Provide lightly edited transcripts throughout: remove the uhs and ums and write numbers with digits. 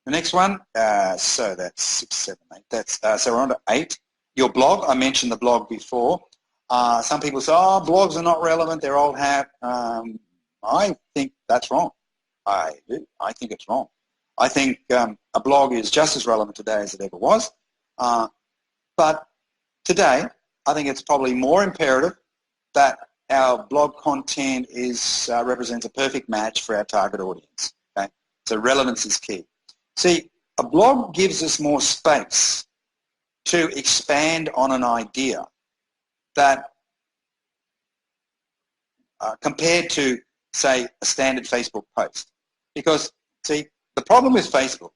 The next one, so that's 6, 7, 8. That's so we're on to 8. Your blog. I mentioned the blog before. Some people say, "Oh, blogs are not relevant. They're old hat." I think that's wrong. I do. I think it's wrong. I think a blog is just as relevant today as it ever was. But today, I think it's probably more imperative that our blog content represents a perfect match for our target audience. Okay? So relevance is key. See, a blog gives us more space to expand on an idea that compared to, say, a standard Facebook post. Because, see, the problem with Facebook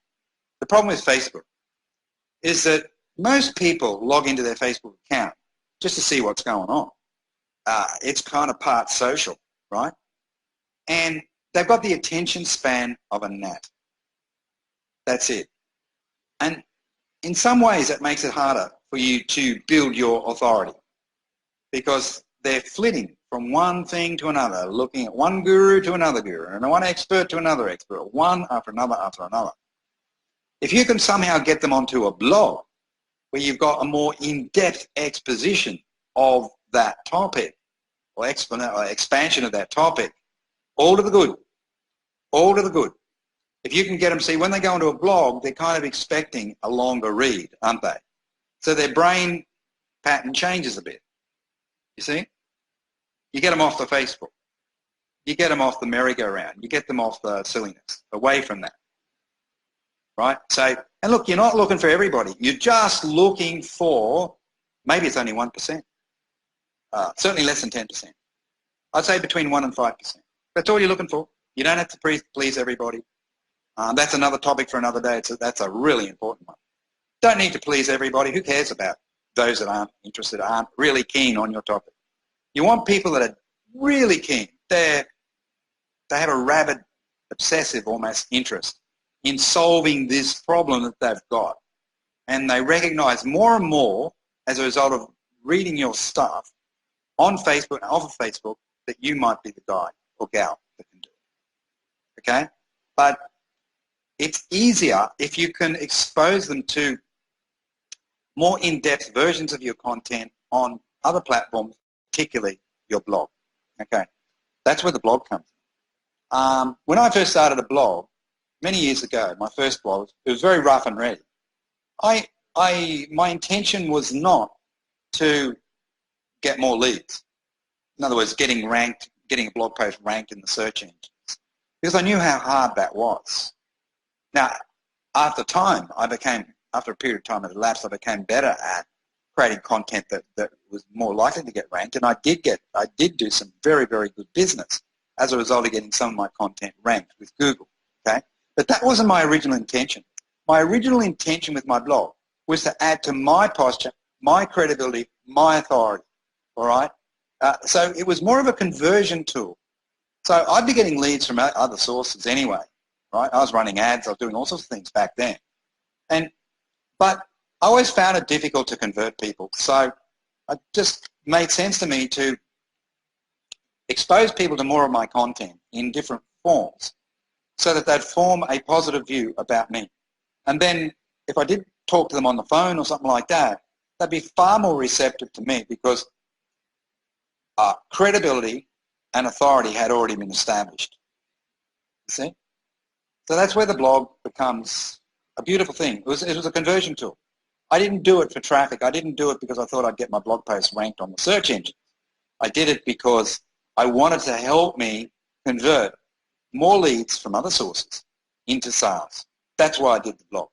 is that most people log into their Facebook account just to see what's going on. It's kind of part social, right? And they've got the attention span of a gnat. That's it. And in some ways that makes it harder for you to build your authority because they're flitting from one thing to another, looking at one guru to another guru, and one expert to another expert, one after another after another. If you can somehow get them onto a blog where you've got a more in-depth exposition of that topic or expansion of that topic, all to the good, all to the good. If you can get them, see, when they go into a blog, they're kind of expecting a longer read, aren't they? So their brain pattern changes a bit, you see? You get them off the Facebook. You get them off the merry-go-round. You get them off the silliness, away from that, right? So, and look, you're not looking for everybody. You're just looking for, maybe it's only 1%. Certainly less than 10%. I'd say between 1 and 5%. That's all you're looking for. You don't have to please everybody. That's another topic for another day. That's a really important one. Don't need to please everybody. Who cares about those that aren't interested, aren't really keen on your topic? You want people that are really keen. They have a rabid, obsessive almost interest in solving this problem that they've got. And they recognize more and more as a result of reading your stuff on Facebook and off of Facebook that you might be the guy or gal that can do it. Okay? But it's easier if you can expose them to more in-depth versions of your content on other platforms, particularly your blog. Okay? That's where the blog comes in. When I first started a blog, many years ago, my first blog, it was very rough and ready. My intention was not to get more leads. In other words, getting a blog post ranked in the search engines, because I knew how hard that was. Now, after a period of time that elapsed, I became better at creating content that was more likely to get ranked, and I did do some very, very good business as a result of getting some of my content ranked with Google. Okay, but that wasn't my original intention. My original intention with my blog was to add to my posture, my credibility, my authority. All right. So it was more of a conversion tool. So I'd be getting leads from other sources anyway, right? I was running ads, I was doing all sorts of things back then. But I always found it difficult to convert people. So it just made sense to me to expose people to more of my content in different forms so that they'd form a positive view about me. And then if I did talk to them on the phone or something like that, they'd be far more receptive to me because credibility and authority had already been established. See? So that's where the blog becomes a beautiful thing. It was a conversion tool. I didn't do it for traffic. I didn't do it because I thought I'd get my blog posts ranked on the search engine. I did it because I wanted to help me convert more leads from other sources into sales. That's why I did the blog.